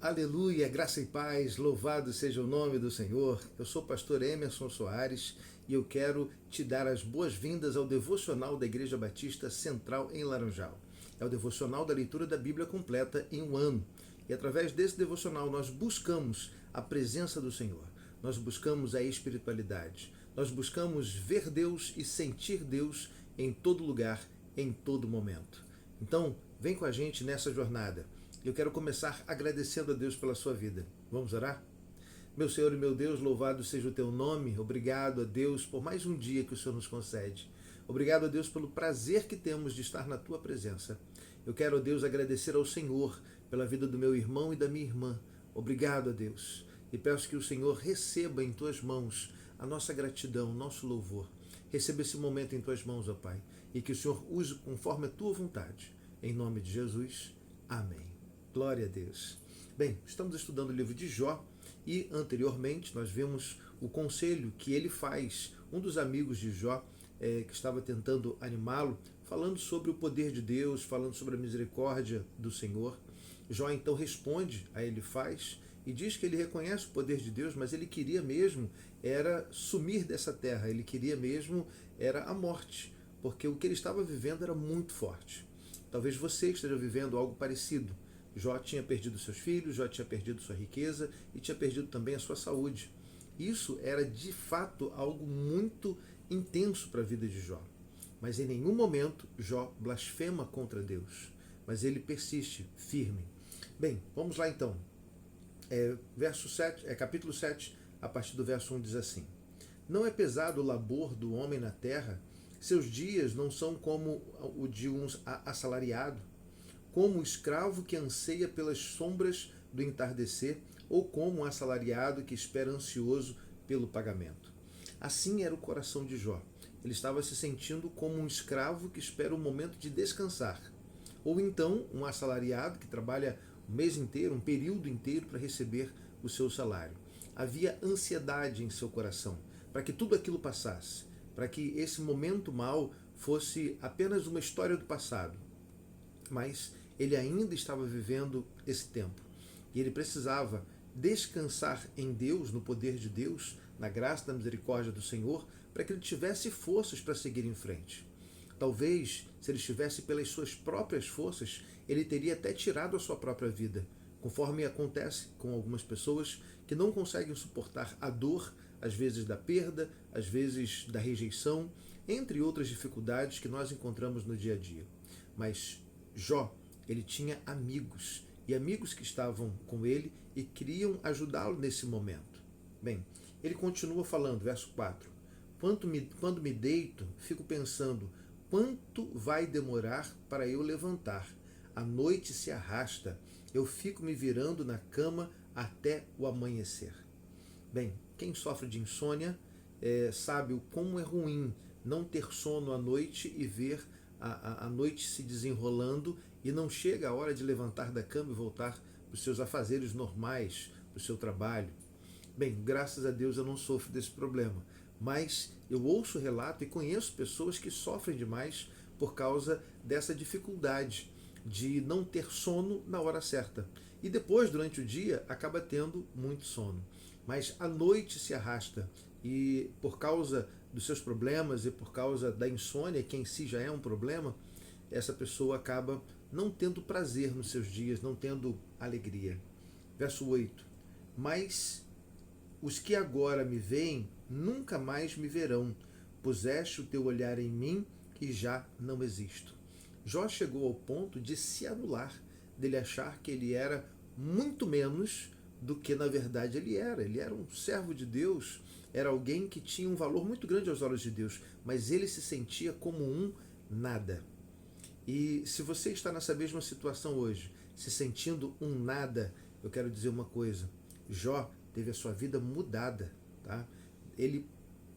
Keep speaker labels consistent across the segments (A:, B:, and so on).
A: Aleluia, graça e paz, louvado seja o nome do Senhor. Eu sou o pastor Emerson Soares e eu quero te dar as boas-vindas ao devocional da Igreja Batista Central em Laranjal. É o devocional da leitura da Bíblia completa em um ano. E através desse devocional nós buscamos a presença do Senhor. Nós buscamos a espiritualidade. Nós buscamos ver Deus e sentir Deus em todo lugar, em todo momento. Então, vem com a gente nessa jornada. Eu quero começar agradecendo a Deus pela sua vida. Vamos orar? Meu Senhor e meu Deus, louvado seja o teu nome. Obrigado a Deus por mais um dia que o Senhor nos concede. Obrigado a Deus pelo prazer que temos de estar na tua presença. Eu quero, a Deus, agradecer ao Senhor pela vida do meu irmão e da minha irmã. Obrigado a Deus. E peço que o Senhor receba em tuas mãos a nossa gratidão, o nosso louvor. Receba esse momento em tuas mãos, ó Pai, e que o Senhor use conforme a tua vontade. Em nome de Jesus. Amém. Glória a Deus. Bem, estamos estudando o livro de Jó e anteriormente nós vimos o conselho que ele faz, um dos amigos de Jó que estava tentando animá-lo, falando sobre o poder de Deus, falando sobre a misericórdia do Senhor. Jó então responde a Elifaz e diz que ele reconhece o poder de Deus, mas ele queria mesmo era sumir dessa terra, ele queria mesmo era a morte, porque o que ele estava vivendo era muito forte. Talvez você esteja vivendo algo parecido. Jó tinha perdido seus filhos, Jó tinha perdido sua riqueza e tinha perdido também a sua saúde. Isso era de fato algo muito intenso para a vida de Jó. Mas em nenhum momento Jó blasfema contra Deus, mas ele persiste firme. Bem, vamos lá então. Capítulo 7, a partir do verso 1 diz assim: Não é pesado o labor do homem na terra, seus dias não são como o de um assalariado, como o escravo que anseia pelas sombras do entardecer, ou como um assalariado que espera ansioso pelo pagamento. Assim era o coração de Jó. Ele estava se sentindo como um escravo que espera o momento de descansar, ou então um assalariado que trabalha um mês inteiro, um período inteiro para receber o seu salário. Havia ansiedade em seu coração para que tudo aquilo passasse, para que esse momento mau fosse apenas uma história do passado. Mas ele ainda estava vivendo esse tempo e ele precisava descansar em Deus, no poder de Deus, na graça da misericórdia do Senhor, para que ele tivesse forças para seguir em frente. Talvez, se ele estivesse pelas suas próprias forças, ele teria até tirado a sua própria vida, conforme acontece com algumas pessoas que não conseguem suportar a dor, às vezes da perda, às vezes da rejeição, entre outras dificuldades que nós encontramos no dia a dia. Mas Jó, ele tinha amigos, e amigos que estavam com ele e queriam ajudá-lo nesse momento. Bem, ele continua falando, verso 4. Quando me deito, fico pensando, quanto vai demorar para eu levantar? A noite se arrasta, eu fico me virando na cama até o amanhecer. Bem, quem sofre de insônia sabe o como é ruim não ter sono à noite e ver a noite se desenrolando e não chega a hora de levantar da cama e voltar para os seus afazeres normais, para o seu trabalho. Bem, graças a Deus eu não sofro desse problema, mas eu ouço relato e conheço pessoas que sofrem demais por causa dessa dificuldade de não ter sono na hora certa. E depois, durante o dia, acaba tendo muito sono. Mas a noite se arrasta e por causa dos seus problemas e por causa da insônia, que em si já é um problema, essa pessoa acaba não tendo prazer nos seus dias, não tendo alegria. Verso 8. Mas os que agora me veem nunca mais me verão. Puseste o teu olhar em mim e já não existo. Jó chegou ao ponto de se anular, dele achar que ele era muito menos do que na verdade ele era. Ele era um servo de Deus, era alguém que tinha um valor muito grande aos olhos de Deus, mas ele se sentia como um nada. E se você está nessa mesma situação hoje, se sentindo um nada, eu quero dizer uma coisa: Jó teve a sua vida mudada, tá? Ele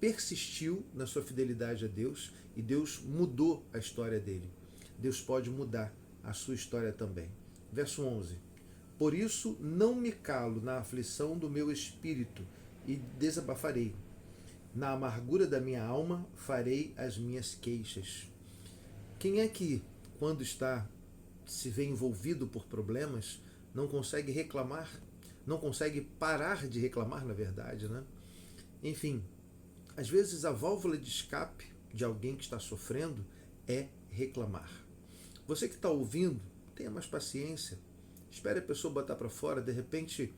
A: persistiu na sua fidelidade a Deus e Deus mudou a história dele. Deus pode mudar a sua história também. Verso 11. Por isso não me calo na aflição do meu espírito e desabafarei. Na amargura da minha alma farei as minhas queixas. Quem é que, quando se vê envolvido por problemas, não consegue reclamar, não consegue parar de reclamar, na verdade, né? Enfim, às vezes a válvula de escape de alguém que está sofrendo é reclamar. Você que está ouvindo, tenha mais paciência, espere a pessoa botar para fora, de repente,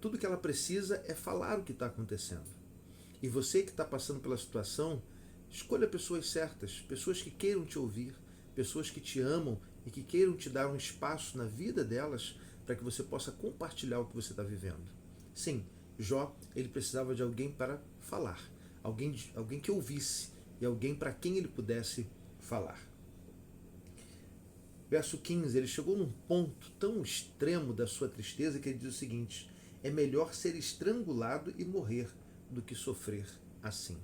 A: tudo que ela precisa é falar o que está acontecendo. E você que está passando pela situação, escolha pessoas certas, pessoas que queiram te ouvir, pessoas que te amam e que queiram te dar um espaço na vida delas para que você possa compartilhar o que você está vivendo. Sim, Jó, ele precisava de alguém para falar, alguém que ouvisse e alguém para quem ele pudesse falar. Verso 15, ele chegou num ponto tão extremo da sua tristeza que ele diz o seguinte: é melhor ser estrangulado e morrer do que sofrer assim.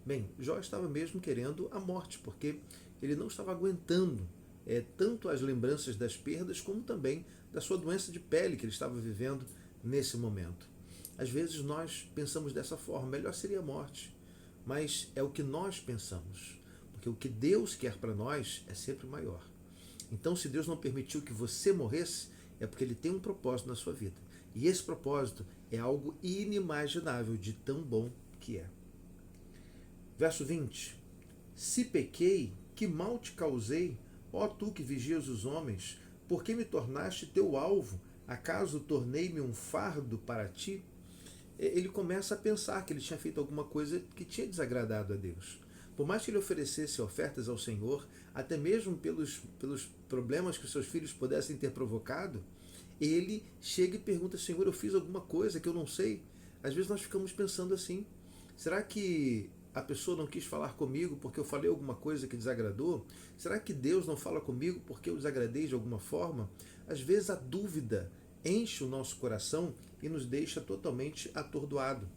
A: Bem, Jó estava mesmo querendo a morte, porque ele não estava aguentando tanto as lembranças das perdas, como também da sua doença de pele que ele estava vivendo nesse momento. Às vezes nós pensamos dessa forma, melhor seria a morte, mas é o que nós pensamos, porque o que Deus quer para nós é sempre maior. Então, se Deus não permitiu que você morresse, é porque Ele tem um propósito na sua vida. E esse propósito é algo inimaginável de tão bom que é. Verso 20. Se pequei, que mal te causei, ó tu que vigias os homens, por que me tornaste teu alvo? Acaso tornei-me um fardo para ti? Ele começa a pensar que ele tinha feito alguma coisa que tinha desagradado a Deus. Por mais que ele oferecesse ofertas ao Senhor, até mesmo pelos problemas que os seus filhos pudessem ter provocado, ele chega e pergunta: Senhor, eu fiz alguma coisa que eu não sei? Às vezes nós ficamos pensando assim: será que a pessoa não quis falar comigo porque eu falei alguma coisa que desagradou? Será que Deus não fala comigo porque eu desagradei de alguma forma? Às vezes a dúvida enche o nosso coração e nos deixa totalmente atordoado.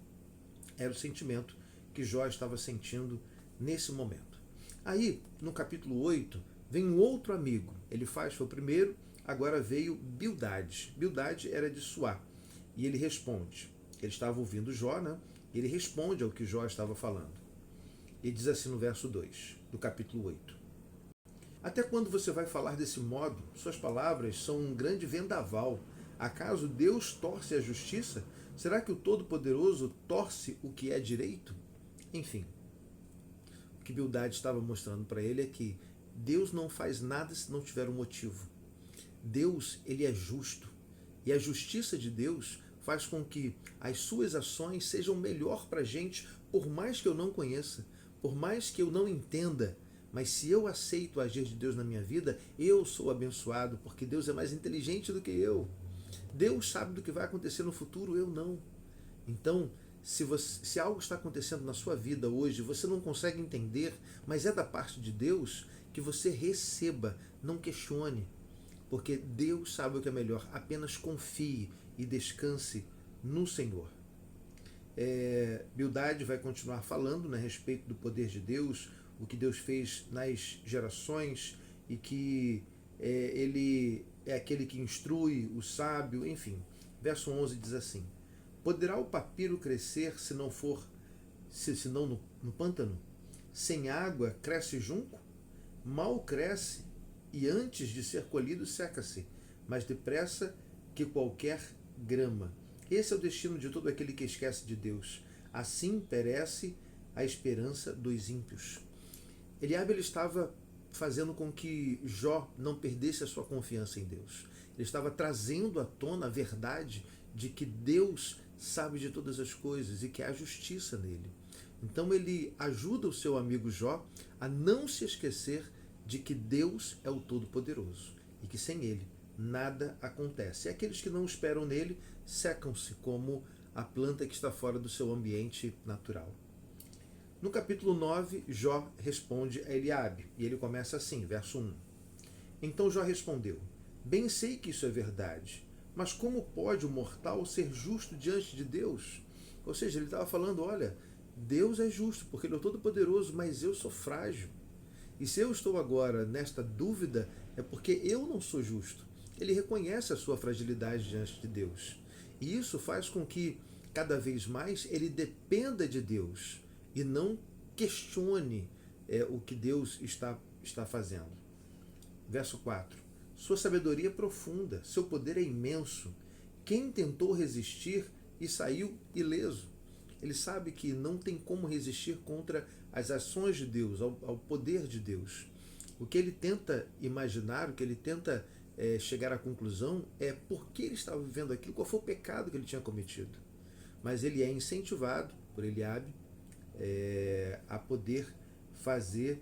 A: Era o sentimento que Jó estava sentindo nesse momento. Aí, no capítulo 8, vem um outro amigo. Foi o primeiro, agora veio Bildade. Bildade era de Suá. E ele responde. Ele estava ouvindo Jó, né? Ele responde ao que Jó estava falando. Ele diz assim no verso 2, do capítulo 8. Até quando você vai falar desse modo? Suas palavras são um grande vendaval. Acaso Deus torce a justiça? Será que o Todo-Poderoso torce o que é direito? Enfim, o que Bildade estava mostrando para ele é que Deus não faz nada se não tiver um motivo. Deus, ele é justo. E a justiça de Deus faz com que as suas ações sejam melhor para a gente, por mais que eu não conheça, por mais que eu não entenda. Mas se eu aceito o agir de Deus na minha vida, eu sou abençoado, porque Deus é mais inteligente do que eu. Deus sabe do que vai acontecer no futuro, eu não. Então, se algo está acontecendo na sua vida hoje, você não consegue entender, mas é da parte de Deus, que você receba, não questione. Porque Deus sabe o que é melhor, apenas confie e descanse no Senhor. Bildade vai continuar falando, né, a respeito do poder de Deus, o que Deus fez nas gerações e que ele é aquele que instrui o sábio, enfim. Verso 11 diz assim: poderá o papiro crescer se não no pântano? Sem água cresce junco? Mal cresce e antes de ser colhido seca-se, mais depressa que qualquer grama. Esse é o destino de todo aquele que esquece de Deus. Assim perece a esperança dos ímpios. Eliabe, ele estava fazendo com que Jó não perdesse a sua confiança em Deus. Ele estava trazendo à tona a verdade de que Deus sabe de todas as coisas e que há justiça nele. Então ele ajuda o seu amigo Jó a não se esquecer de que Deus é o Todo-Poderoso e que sem ele nada acontece. E aqueles que não esperam nele secam-se como a planta que está fora do seu ambiente natural. No capítulo 9, Jó responde a Eliabe, e ele começa assim, verso 1. Então Jó respondeu: bem sei que isso é verdade, mas como pode o mortal ser justo diante de Deus? Ou seja, ele estava falando: olha, Deus é justo, porque Ele é todo-poderoso, mas eu sou frágil. E se eu estou agora nesta dúvida, é porque eu não sou justo. Ele reconhece a sua fragilidade diante de Deus. E isso faz com que, cada vez mais, ele dependa de Deus e não questione o que Deus está fazendo. Verso 4. Sua sabedoria é profunda, seu poder é imenso. Quem tentou resistir e saiu ileso? Ele sabe que não tem como resistir contra as ações de Deus, ao poder de Deus. O que ele tenta imaginar, o que ele tenta chegar à conclusão é por que ele estava vivendo aquilo, qual foi o pecado que ele tinha cometido. Mas ele é incentivado por Eliabe a poder fazer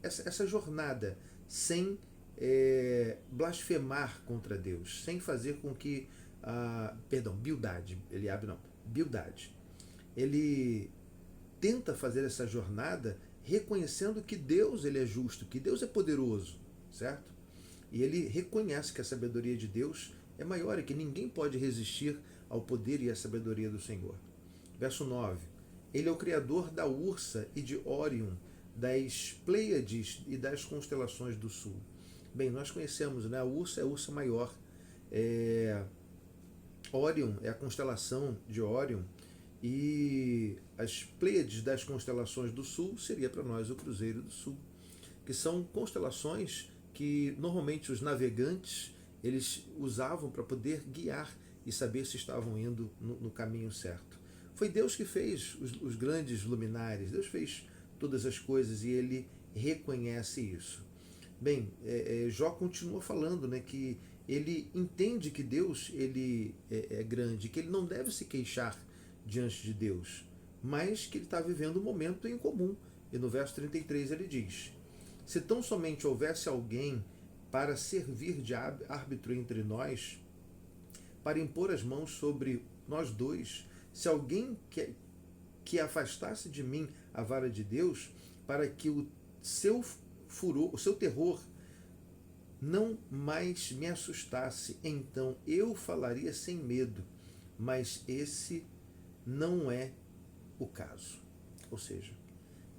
A: essa jornada sem blasfemar contra Deus, sem fazer com que Bildade, Eliabe não, Bildade, ele tenta fazer essa jornada reconhecendo que Deus ele é justo, que Deus é poderoso, certo? E ele reconhece que a sabedoria de Deus é maior e que ninguém pode resistir ao poder e à sabedoria do Senhor. Verso 9. Ele é o criador da Ursa e de Órion, das Pleiades e das constelações do sul. Bem, nós conhecemos, né? A Ursa é a Ursa Maior. Órion é a constelação de Órion. E as Pleiades das constelações do sul seria para nós o Cruzeiro do Sul, que são constelações que normalmente os navegantes eles usavam para poder guiar e saber se estavam indo no caminho certo. Foi Deus que fez os grandes luminares, Deus fez todas as coisas e ele reconhece isso. Bem, Jó continua falando, né, que ele entende que Deus ele é grande, que ele não deve se queixar diante de Deus, mas que ele está vivendo um momento incomum. E no verso 33 ele diz: se tão somente houvesse alguém para servir de árbitro entre nós, para impor as mãos sobre nós dois, se alguém que afastasse de mim a vara de Deus, para que o seu furor, o seu terror não mais me assustasse, então eu falaria sem medo, mas esse não é o caso. Ou seja,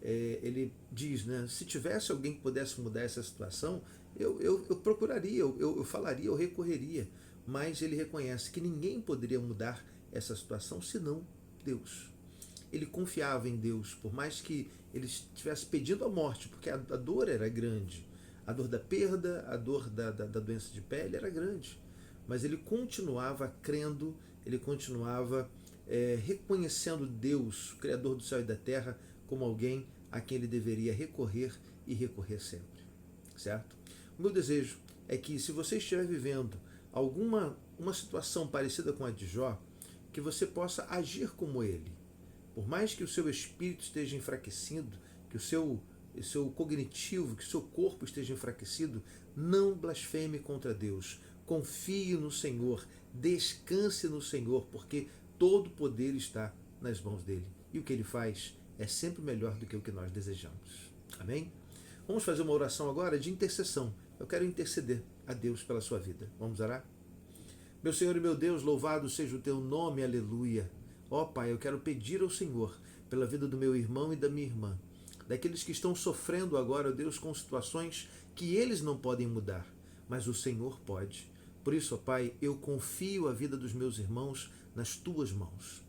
A: ele diz, né, se tivesse alguém que pudesse mudar essa situação, eu procuraria, eu falaria, eu recorreria, mas ele reconhece que ninguém poderia mudar essa situação senão Deus. Ele confiava em Deus, por mais que ele estivesse pedindo a morte, porque a dor era grande, a dor da perda, a dor da doença de pele era grande, mas ele continuava crendo, ele continuava reconhecendo Deus, o Criador do céu e da terra, como alguém a quem ele deveria recorrer e recorrer sempre, certo? O meu desejo é que, se você estiver vivendo uma situação parecida com a de Jó, que você possa agir como ele. Por mais que o seu espírito esteja enfraquecido, que o seu cognitivo, que o seu corpo esteja enfraquecido, não blasfeme contra Deus. Confie no Senhor, descanse no Senhor, porque todo o poder está nas mãos dele. E o que ele faz é sempre melhor do que o que nós desejamos. Amém? Vamos fazer uma oração agora de intercessão. Eu quero interceder a Deus pela sua vida. Vamos orar? Meu Senhor e meu Deus, louvado seja o teu nome, aleluia. Ó Pai, eu quero pedir ao Senhor pela vida do meu irmão e da minha irmã, daqueles que estão sofrendo agora, Deus, com situações que eles não podem mudar, mas o Senhor pode. Por isso, ó Pai, eu confio a vida dos meus irmãos nas tuas mãos.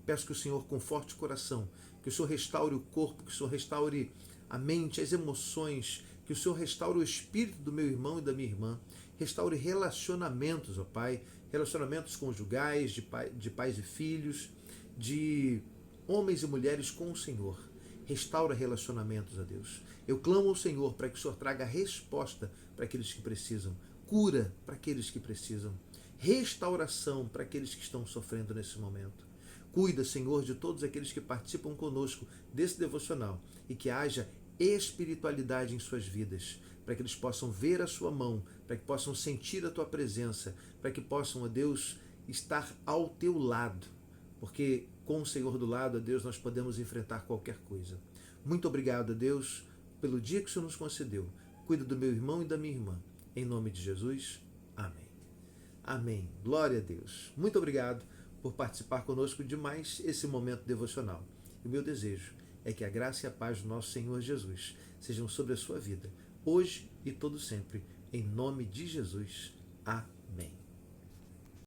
A: Peço que o Senhor conforte o coração, que o Senhor restaure o corpo, que o Senhor restaure a mente, as emoções, que o Senhor restaure o espírito do meu irmão e da minha irmã, restaure relacionamentos, ó Pai, relacionamentos conjugais, de pais e filhos, de homens e mulheres com o Senhor. Restaura relacionamentos, ó Deus. Eu clamo ao Senhor para que o Senhor traga resposta para aqueles que precisam, cura para aqueles que precisam, restauração para aqueles que estão sofrendo nesse momento. Cuida, Senhor, de todos aqueles que participam conosco desse devocional e que haja espiritualidade em suas vidas, para que eles possam ver a sua mão, para que possam sentir a tua presença, para que possam, ó Deus, estar ao teu lado, porque com o Senhor do lado, ó Deus, nós podemos enfrentar qualquer coisa. Muito obrigado, ó Deus, pelo dia que o Senhor nos concedeu. Cuida do meu irmão e da minha irmã. Em nome de Jesus, amém. Amém. Glória a Deus. Muito obrigado por participar conosco de mais esse momento devocional. E o meu desejo é que a graça e a paz do nosso Senhor Jesus sejam sobre a sua vida, hoje e todo sempre, em nome de Jesus. Amém.